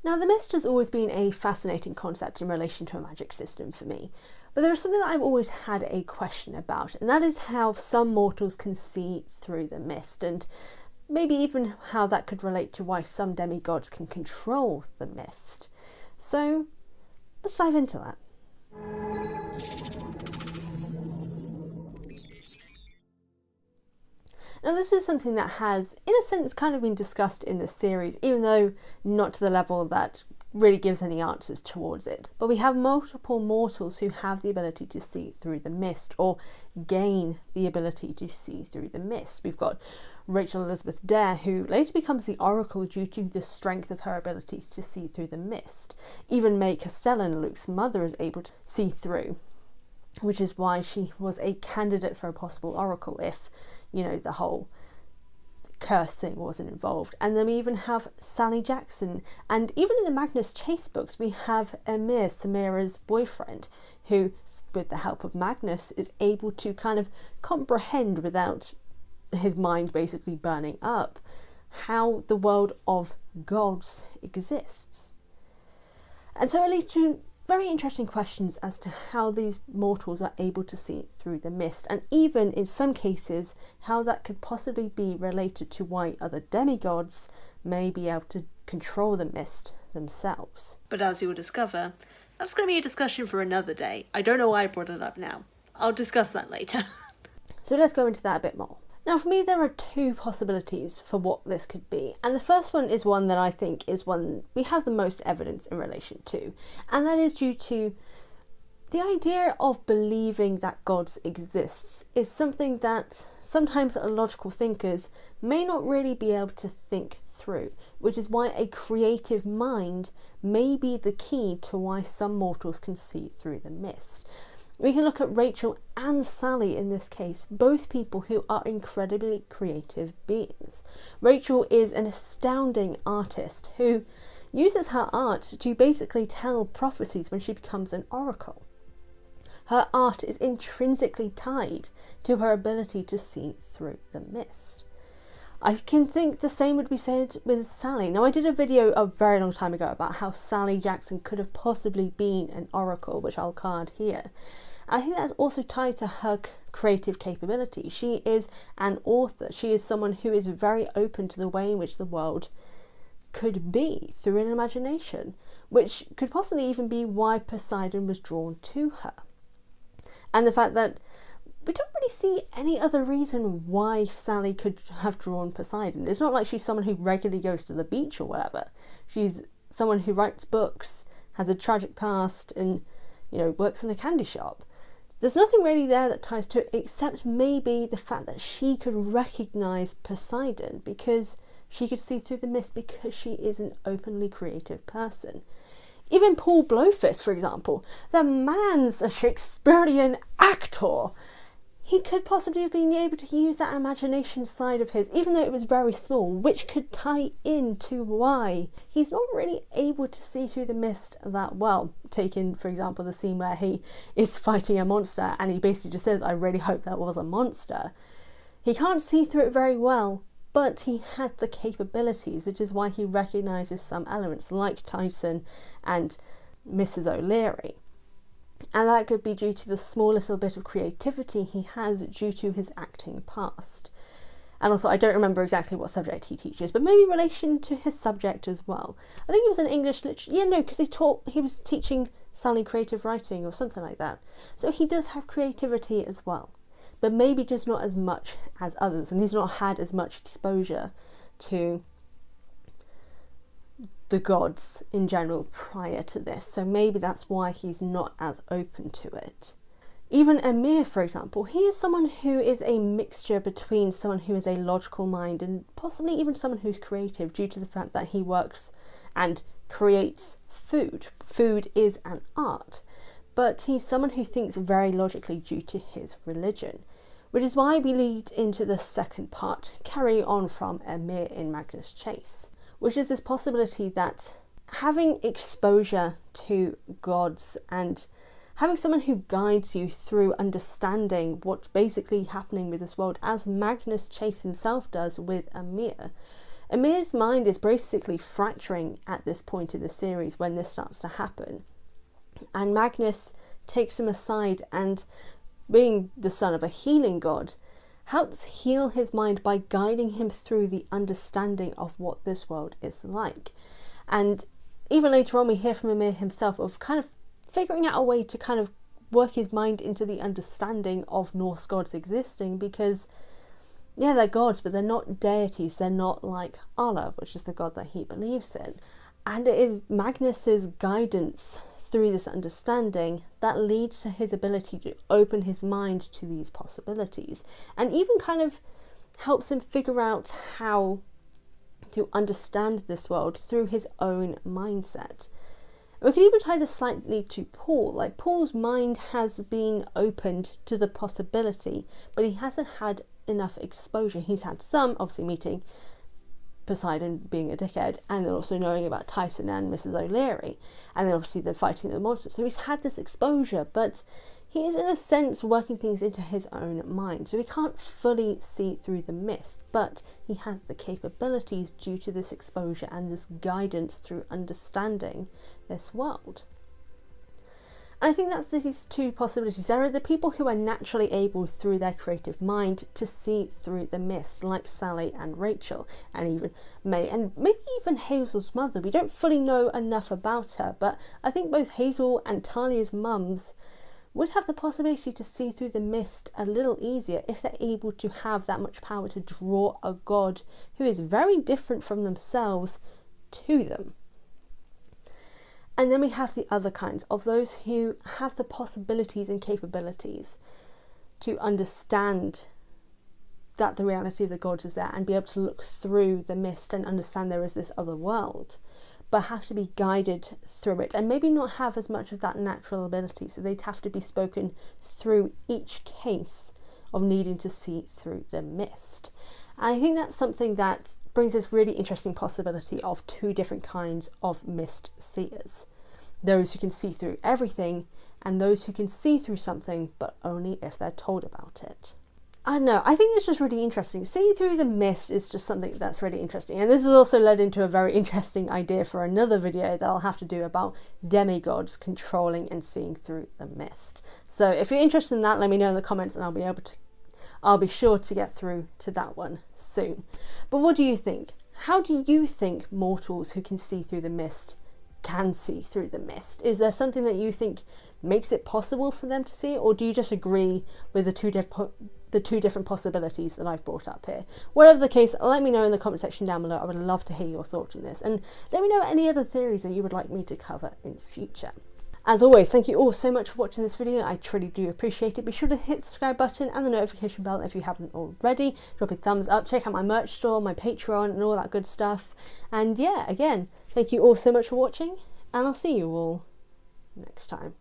Now, the mist has always been a fascinating concept in relation to a magic system for me, but there is something that I've always had a question about, and that is how some mortals can see through the mist, and maybe even how that could relate to why some demigods can control the mist. So, let's dive into that. Now, this is something that has, in a sense, kind of been discussed in this series, even though not to the level that really gives any answers towards it. But we have multiple mortals who have the ability to see through the mist, or gain the ability to see through the mist. We've got Rachel Elizabeth Dare, who later becomes the Oracle due to the strength of her abilities to see through the mist. Even May Castellan, Luke's mother, is able to see through, which is why she was a candidate for a possible Oracle if, the whole curse thing wasn't involved. And then we even have Sally Jackson, and even in the Magnus Chase books we have Emir, Samira's boyfriend, who, with the help of Magnus, is able to kind of comprehend, without his mind basically burning up, how the world of gods exists. And so it leads to very interesting questions as to how these mortals are able to see through the mist, and even in some cases how that could possibly be related to why other demigods may be able to control the mist themselves. But as you will discover, that's going to be a discussion for another day. I don't know why I brought it up now. I'll discuss that later. So let's go into that a bit more. Now, for me, there are two possibilities for what this could be, and the first one is one that I think is one we have the most evidence in relation to, and that is due to the idea of believing that gods exist is something that sometimes logical thinkers may not really be able to think through, which is why a creative mind may be the key to why some mortals can see through the mist. We can look at Rachel and Sally in this case, both people who are incredibly creative beings. Rachel is an astounding artist who uses her art to basically tell prophecies when she becomes an oracle. Her art is intrinsically tied to her ability to see through the mist. I can think the same would be said with Sally. Now, I did a video a very long time ago about how Sally Jackson could have possibly been an oracle, which I'll card here. I think that's also tied to her creative capability. She is an author. She is someone who is very open to the way in which the world could be through an imagination, which could possibly even be why Poseidon was drawn to her. And the fact that we don't really see any other reason why Sally could have drawn Poseidon. It's not like she's someone who regularly goes to the beach or whatever. She's someone who writes books, has a tragic past, and, works in a candy shop. There's nothing really there that ties to it, except maybe the fact that she could recognise Poseidon because she could see through the mist, because she is an openly creative person. Even Paul Blowfist, for example, the man's a Shakespearean actor. He could possibly have been able to use that imagination side of his, even though it was very small, which could tie into why he's not really able to see through the mist that well. Taking, for example, the scene where he is fighting a monster and he basically just says, "I really hope that was a monster." He can't see through it very well, but he has the capabilities, which is why he recognises some elements like Tyson and Mrs. O'Leary. And that could be due to the small little bit of creativity he has due to his acting past. And also, I don't remember exactly what subject he teaches, but maybe in relation to his subject as well. I think it was an English literature. Yeah, no, because he was teaching Sally creative writing or something like that. So he does have creativity as well, but maybe just not as much as others, and he's not had as much exposure to the gods in general prior to this, so maybe that's why he's not as open to it. Even Emir, for example, he is someone who is a mixture between someone who is a logical mind and possibly even someone who's creative, due to the fact that he works and creates food. Food is an art, but he's someone who thinks very logically due to his religion, which is why we lead into the second part, carry on from Emir in Magnus Chase, which is this possibility that having exposure to gods and having someone who guides you through understanding what's basically happening with this world, as Magnus Chase himself does with Emir. Emir's mind is basically fracturing at this point in the series when this starts to happen. And Magnus takes him aside and, being the son of a healing god, helps heal his mind by guiding him through the understanding of what this world is like. And even later on we hear from Emir himself of kind of figuring out a way to kind of work his mind into the understanding of Norse gods existing, because yeah, they're gods, but they're not deities. They're not like Allah, which is the god that he believes in. And it is Magnus's guidance through this understanding that leads to his ability to open his mind to these possibilities, and even kind of helps him figure out how to understand this world through his own mindset. We could even tie this slightly to Paul. Like, Paul's mind has been opened to the possibility, but he hasn't had enough exposure. He's had some, obviously meeting Poseidon being a dickhead, and then also knowing about Tyson and Mrs. O'Leary, and then obviously then fighting the monsters. So he's had this exposure, but he is in a sense working things into his own mind. So he can't fully see through the mist, but he has the capabilities due to this exposure and this guidance through understanding this world. And I think that's these two possibilities. There are the people who are naturally able through their creative mind to see through the mist, like Sally and Rachel, and even May, and maybe even Hazel's mother. We don't fully know enough about her, but I think both Hazel and Talia's mums would have the possibility to see through the mist a little easier if they're able to have that much power to draw a god who is very different from themselves to them. And then we have the other kinds of those who have the possibilities and capabilities to understand that the reality of the gods is there and be able to look through the mist and understand there is this other world, but have to be guided through it and maybe not have as much of that natural ability. So they'd have to be spoken through each case of needing to see through the mist. And I think that's something that brings this really interesting possibility of two different kinds of mist seers. Those who can see through everything, and those who can see through something, but only if they're told about it. I don't know, I think it's just really interesting. Seeing through the mist is just something that's really interesting. And this has also led into a very interesting idea for another video that I'll have to do about demigods controlling and seeing through the mist. So if you're interested in that, let me know in the comments and I'll be sure to get through to that one soon. But what do you think? How do you think mortals who can see through the mist can see through the mist? Is there something that you think makes it possible for them to see, or do you just agree with the two different possibilities that I've brought up here? Whatever the case, let me know in the comment section down below. I would love to hear your thoughts on this, and let me know any other theories that you would like me to cover in future. As always, thank you all so much for watching this video. I truly do appreciate it. Be sure to hit the subscribe button and the notification bell if you haven't already. Drop a thumbs up, check out my merch store, my Patreon and all that good stuff. And yeah, again, thank you all so much for watching, and I'll see you all next time.